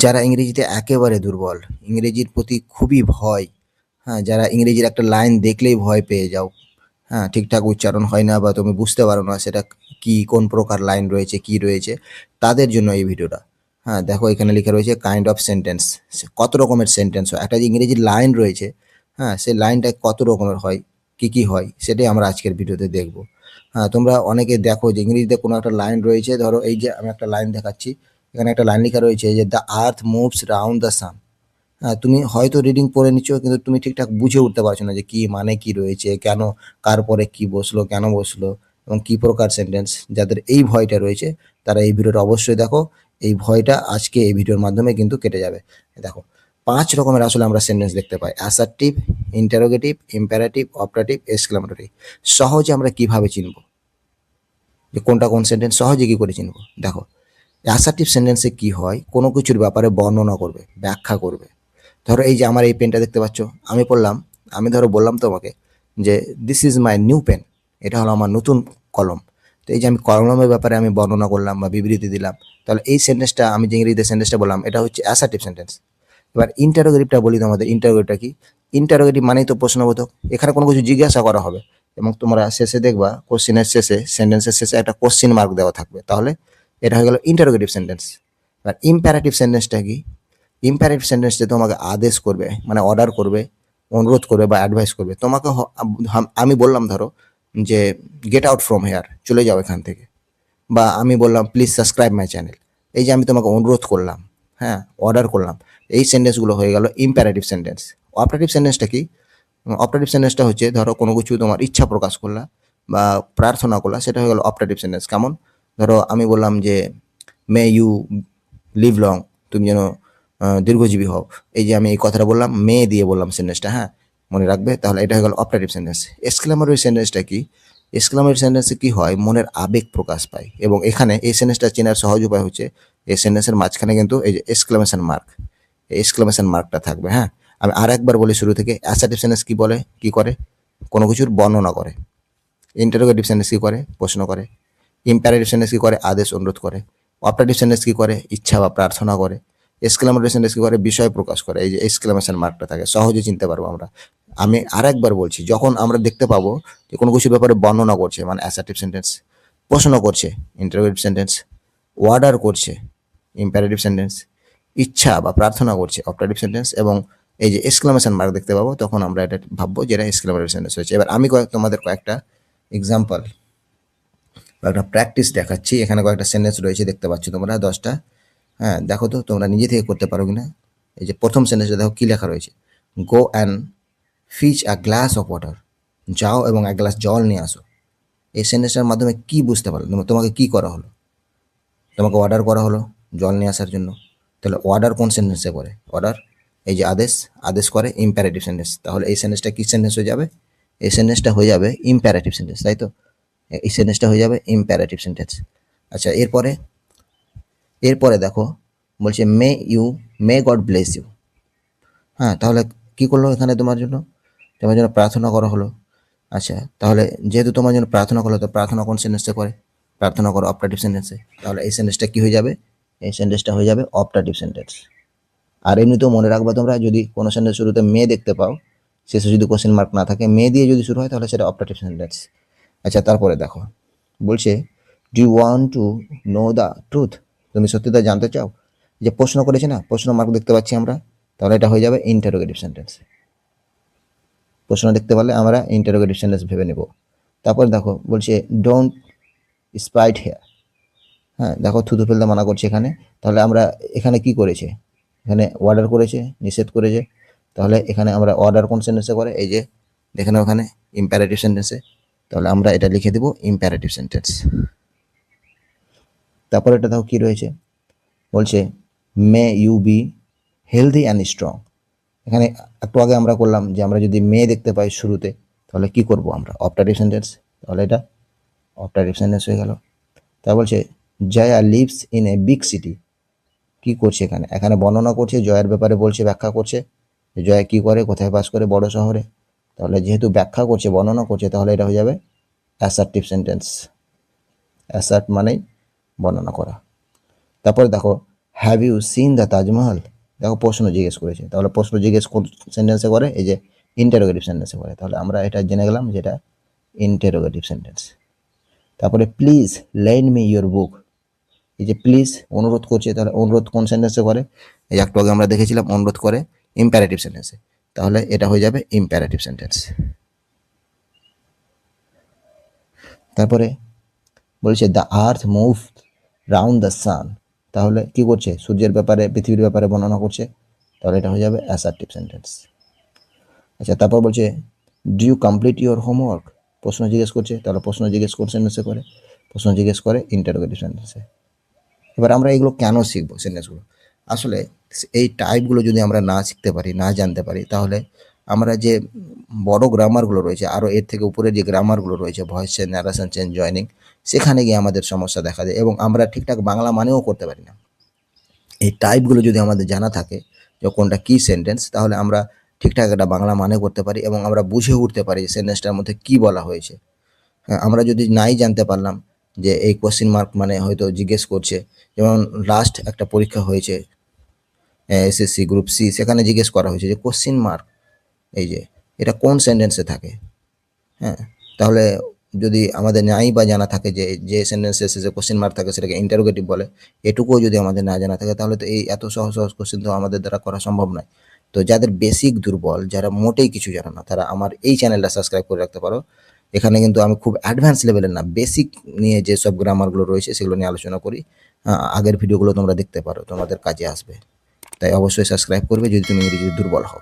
যারা ইংরেজিতে একেবারে দুর্বল, ইংরেজির প্রতি খুবই ভয়, হ্যাঁ, যারা ইংরেজির একটা লাইন দেখলেই ভয় পেয়ে যাও, হ্যাঁ, ঠিকঠাক উচ্চারণ হয় না বা তুমি বুঝতে পারো না সেটা কি, কোন প্রকার লাইন রয়েছে, কি রয়েছে, তাদের জন্য এই ভিডিওটা। হ্যাঁ, দেখো এখানে লেখা রয়েছে কাইন্ড অফ সেন্টেন্স। কত রকমের সেন্টেন্স হয়, একটা যে ইংরেজির লাইন রয়েছে, হ্যাঁ, সেই লাইনটা কত রকমের হয়, কি কি হয়, সেটাই আমরা আজকের ভিডিওতে দেখব। হ্যাঁ, তোমরা অনেকে দেখো যে ইংরেজিতে কোনো একটা লাইন রয়েছে, ধরো এই যে আমি একটা লাইন দেখাচ্ছি, এখানে একটা লাইন লেখা রয়েছে যে the earth moves round the sun. হ্যাঁ, তুমি হয়তো রিডিং পড়ে নিচ্ছ কিন্তু তুমি ঠিকঠাক বুঝে উঠতে পারছো না যে কি মানে, কি রয়েছে, কেন, কার পরে কি বসলো, কেন বসলো, এবং কি প্রকার সেন্টেন্স। যাদের এই ভয়টা রয়েছে তারা এই ভিডিওটা অবশ্যই দেখো। এই ভয়টা আজকে এই ভিডিওর মাধ্যমে কিন্তু কেটে যাবে। দেখো, 5 রকমের আসলে আমরা সেন্টেন্স দেখতে পাই: assertive, interrogative, imperative, operative, exclamatory. সহজে আমরা কিভাবে চিনব যে কোনটা কোন সেন্টেন্স, সহজে কি করে চিনব? দেখো, অ্যাসার্টিভ সেন্টেন্সে কি হয়, কোনো কিছুর ব্যাপারে বর্ণনা করবে, ব্যাখ্যা করবে। ধরো এই যে আমার এই পেনটা দেখতে পাচ্ছ, আমি পড়লাম, আমি ধরো বললাম তোমাকে যে this is my new pen, এটা হলো আমার নতুন কলম। তো এই যে আমি কলমের ব্যাপারে আমি বর্ণনা করলাম বা বিবৃতি দিলাম, তাহলে এই সেন্টেন্সটা, আমি যে ইংরেজিতে সেন্টেন্সটা বললাম, এটা হচ্ছে অ্যাসার্টিভ সেন্টেন্স। এবার ইন্টারোগেটিভটা বলি তোমাদের। ইন্টারোগেটিভটা কি? ইন্টারোগেটিভ মানেই তো প্রশ্নবোধক, এখানে কোনো কিছু জিজ্ঞাসা করা হবে এবং তোমরা শেষে দেখবা কোশ্চেনের শেষে, সেন্টেন্সের শেষে একটা কোশ্চেন মার্ক দেওয়া থাকবে, তাহলে এটা হয়ে গেল ইন্টারোগেটিভ সেন্টেন্স। এবার ইম্পারেটিভ সেন্টেন্সটা কি? ইম্পারেটিভ সেন্টেন্সে তোমাকে আদেশ করবে, মানে অর্ডার করবে, অনুরোধ করবে বা অ্যাডভাইস করবে তোমাকে। আমি বললাম ধরো যে গেট আউট ফ্রম হেয়ার, চলে যাও এখান থেকে। বা আমি বললাম প্লিজ সাবস্ক্রাইব মাই চ্যানেল, এই যে আমি তোমাকে অনুরোধ করলাম, হ্যাঁ, অর্ডার করলাম। এই সেন্টেন্সগুলো হয়ে গেল ইম্পারেটিভ সেন্টেন্স। অপারেটিভ সেন্টেন্সটা কি? অপারেটিভ সেন্টেন্সটা হচ্ছে ধরো কোনো কিছু তোমার ইচ্ছা প্রকাশ করলা বা প্রার্থনা করলা, সেটা হয়ে গেল অপারেটিভ সেন্টেন্স। কেমন? ধরো আমি বললাম যে মে ইউ লিভ লং, তুমি যেন দীর্ঘজীবী হও। এই যে আমি এই কথাটা বললাম, মে দিয়ে বললাম সেন্টেন্সটা, হ্যাঁ, মনে রাখবে। তাহলে এটা হয়ে গেল অপারেটিভ সেন্টেন্স। এক্সক্লেমেটরি সেন্টেন্সটা কি? এক্সক্লেমেটরি সেন্টেন্সে কি হয়, মনের আবেগ প্রকাশ পায়। এবং এখানে এই সেন্টেন্সটা চেনার সহজ উপায় হচ্ছে এই সেন্টেন্সের মাঝখানে কিন্তু এই যে এক্সক্লেমেশন মার্ক, এই এক্সক্লেমেশন মার্কটা থাকবে। হ্যাঁ, আমি আর একবার বলি শুরু থেকে। অ্যাসার্টিভ সেন্টেন্স কি বলে, কি করে? কোনো কিছুর বর্ণনা করে। ইন্টারোগেটিভ সেন্টেন্স কি করে? প্রশ্ন করে। ইম্পারেটিভ সেন্টেন্স কি করে? আদেশ, অনুরোধ করে। অপারেটিভ সেন্টেন্স কি করে? ইচ্ছা বা প্রার্থনা করে। এক্সক্লেমেটরি সেন্টেন্স কি করে? বিষয় প্রকাশ করে। এই যে এক্সক্লেমেশন মার্কটা থাকে, সহজে চিনতে পারবো আমরা। আমি আরেকবার বলছি, যখন আমরা দেখতে পাবো যে কোনো কিছুর ব্যাপারে বর্ণনা করছে, মানে অ্যাসার্টিভ সেন্টেন্স, প্রশ্ন করছে, ইন্টারোগেটিভ সেন্টেন্স, অর্ডার করছে, ইম্পারেটিভ সেন্টেন্স, ইচ্ছা বা প্রার্থনা করছে, অপারেটিভ সেন্টেন্স, এবং এই যে এক্সক্লেমেশন মার্ক দেখতে পাবো, তখন আমরা এটা ভাববো যে এটা এক্সক্লেমেটরি সেন্টেন্স হয়েছে। এবার আমি তোমাদের কয়েকটা এক্সাম্পল বা একটা প্র্যাকটিস দেখাচ্ছি। এখানে কয়েকটা সেন্টেন্স রয়েছে, দেখতে পাচ্ছ তোমরা 10টা। হ্যাঁ, দেখো তো তোমরা নিজে থেকে করতে পারো কিনা। এই যে প্রথম সেন্টেন্সটা দেখো কি লেখা রয়েছে: গো অ্যান্ড ফিচ আ গ্লাস অফ ওয়াটার, যাও এবং এক গ্লাস জল নিয়ে আসো। এই সেন্টেন্সটার মাধ্যমে কি বুঝতে পারলো? তোমাকে কি করা হলো? তোমাকে অর্ডার করা হলো জল নিয়ে আসার জন্য। তাহলে অর্ডার কোন সেন্টেন্সে করে? অর্ডার, এই যে আদেশ, আদেশ করে ইম্পারেটিভ সেন্টেন্স। তাহলে এই সেন্টেন্সটা কি সেন্টেন্স হয়ে যাবে? এই সেন্টেন্সটা হয়ে যাবে ইম্পারেটিভ সেন্টেন্স, তাই তো? এই সেন্টেন্সটা হয়ে যাবে ইম্পারেটিভ সেন্টেন্স। আচ্ছা, এরপরে, এরপরে দেখো বলছে মে গড ব্লেস ইউ। হ্যাঁ, তাহলে কি করলো এখানে? তোমার জন্য, তোমার জন্য প্রার্থনা করা হলো। আচ্ছা, তাহলে যেহেতু তোমার জন্য প্রার্থনা করলো, তো প্রার্থনা কোন সেন্টেন্সে করে? প্রার্থনা করো অপারেটিভ সেন্টেন্সে। তাহলে এই সেন্টেন্সটা কি হয়ে যাবে? এই সেন্টেন্সটা হয়ে যাবে অপারেটিভ সেন্টেন্স। আর এমনিতেও মনে রাখবা তোমরা, যদি কোনো সেন্টেন্স শুরুতে মে দেখতে পাও, শেষে যদি কোশ্চেন মার্ক না থাকে, মে দিয়ে যদি শুরু হয়, তাহলে সেটা অপারেটিভ সেন্টেন্স। আচ্ছা, তারপরে দেখো বলছে do you want to know the truth, তুমি সত্যিটা জানতে চাও? যে প্রশ্ন করেছে না, প্রশ্ন মার্ক দেখতে পাচ্ছি আমরা, তাহলে এটা হয়ে যাবে ইন্টারোগেটিভ সেন্টেন্স। প্রশ্ন দেখতে পারলে আমরা ইন্টারোগেটিভ সেন্টেন্স ভেবে নেব। তারপর দেখো বলছে ডোন্ট স্পাইট হেয়ার। হ্যাঁ, দেখো থুতু ফেলতে মানা করছে এখানে। তাহলে আমরা এখানে কি করেছে? এখানে অর্ডার করেছে, নিষেধ করেছে। তাহলে এখানে আমরা অর্ডার কোন সেন্টেন্সে করে? এই যে দেখে নাও ওখানে ইম্পারেটিভ সেন্টেন্সে। তাহলে আমরা এটা লিখে দেব ইম্পারেটিভ সেন্টেন্স। তারপর এটা দেখো কি রয়েছে, বলছে may you be healthy and strong. এখানে একটু আগে আমরা করলাম যে আমরা যদি মে দেখতে পাই শুরুতে, তাহলে কি করব আমরা? Operative sentence. তাহলে এটা অপারেটিভ সেন্টেন্স হয়ে গেল। তা বলছে Jaya lives in a big city. কি করছে এখানে? এখানে বর্ণনা করছে, জয়ের ব্যাপারে বলছে, ব্যাখ্যা করছে যে জয়া কি করে, কোথায় বাস করে, বড় শহরে। তাহলে যেহেতু ব্যাখ্যা করছে, বর্ণনা করছে, তাহলে এটা হয়ে যাবে অ্যাসার্টিভ সেন্টেন্স। অ্যাসার্ট মানেই বর্ণনা করা। তারপরে দেখো have you seen the Taj Mahal? দেখো প্রশ্ন জিজ্ঞেস করেছে, তাহলে প্রশ্ন জিজ্ঞেস কোন সেন্টেন্সে করে? এই যে ইন্টারোগেটিভ সেন্টেন্সে করে। তাহলে আমরা এটা জেনে গেলাম যেটা ইন্টারোগেটিভ সেন্টেন্স। তারপরে please lend me your book, এই যে প্লিজ অনুরোধ করছে, তাহলে অনুরোধ কোন সেন্টেন্সে করে? এই একটু আগে আমরা দেখেছিলাম অনুরোধ করে ইম্পারেটিভ সেন্টেন্সে, তাহলে এটা হয়ে যাবে ইম্পারেটিভ সেন্টেন্স। তারপরে বলছে the earth move round the sun, তাহলে কি করছে? সূর্যের ব্যাপারে, পৃথিবীর ব্যাপারে বর্ণনা করছে, তাহলে এটা হয়ে যাবে অ্যাসার্টিভ সেন্টেন্স। আচ্ছা, তারপর বলছে do you complete your homework, প্রশ্ন জিজ্ঞেস করছে, তাহলে প্রশ্ন জিজ্ঞেস কোন সেন্টেন্সে করে? প্রশ্ন জিজ্ঞেস করে ইন্টারোগেটিভ সেন্টেন্সে। এবার আমরা এগুলো কেন শিখবো সেন্টেন্সগুলো? আসলে এই টাইপগুলো যদি আমরা না শিখতে পারি, না জানতে পারি, তাহলে আমরা যে বড় গ্রামারগুলো রয়েছে, আরও এর থেকে উপরে যে গ্রামারগুলো রয়েছে, voice change, narration change, joining, সেখানে গিয়ে আমাদের সমস্যা দেখা দেয় এবং আমরা ঠিকঠাক বাংলা মানেও করতে পারি না। এই টাইপগুলো যদি আমাদের জানা থাকে যে কোনটা কী সেন্টেন্স, তাহলে আমরা ঠিকঠাক একটা বাংলা মানে করতে পারি এবং আমরা বুঝে উঠতে পারি সেন্টেন্সটার মধ্যে কী বলা হয়েছে। হ্যাঁ, আমরা যদি নাই জানতে পারলাম যে এই কোশ্চেন মার্ক মানে হয়তো জিজ্ঞেস করছে, যেমন লাস্ট একটা পরীক্ষা হয়েছে এসএসসি গ্রুপ সি, সেখানে জিজ্ঞেস করা হয়েছে যে কোশ্চেন মার্ক এই যে এটা কোন সেন্টেন্সে থাকে। হ্যাঁ, তাহলে যদি আমাদের নাই বা জানা থাকে যে যে সেন্টেন্সে শেষে কোশ্চেন মার্ক থাকে সেটাকে ইন্টারোগেটিভ বলে, এটুকুও যদি আমাদের না জানা থাকে, তাহলে তো এই এত সহজ সহজ কোশ্চেন তো আমাদের দ্বারা করা সম্ভব নয়। তো যাদের বেসিক দুর্বল, যারা মোটেই কিছু জানে না, তারা আমার এই চ্যানেলটা সাবস্ক্রাইব করে রাখতে পারো। এখানে কিন্তু আমি খুব অ্যাডভান্স লেভেলের না, বেসিক নিয়ে যেসব গ্রামারগুলো রয়েছে সেগুলো নিয়ে আলোচনা করি। আগের ভিডিওগুলো তোমরা দেখতে পারো, তোমাদের কাজে আসবে। তাই অবশ্যই সাবস্ক্রাইব করবে যদি তুমি ইংরেজিতে দুর্বল হও।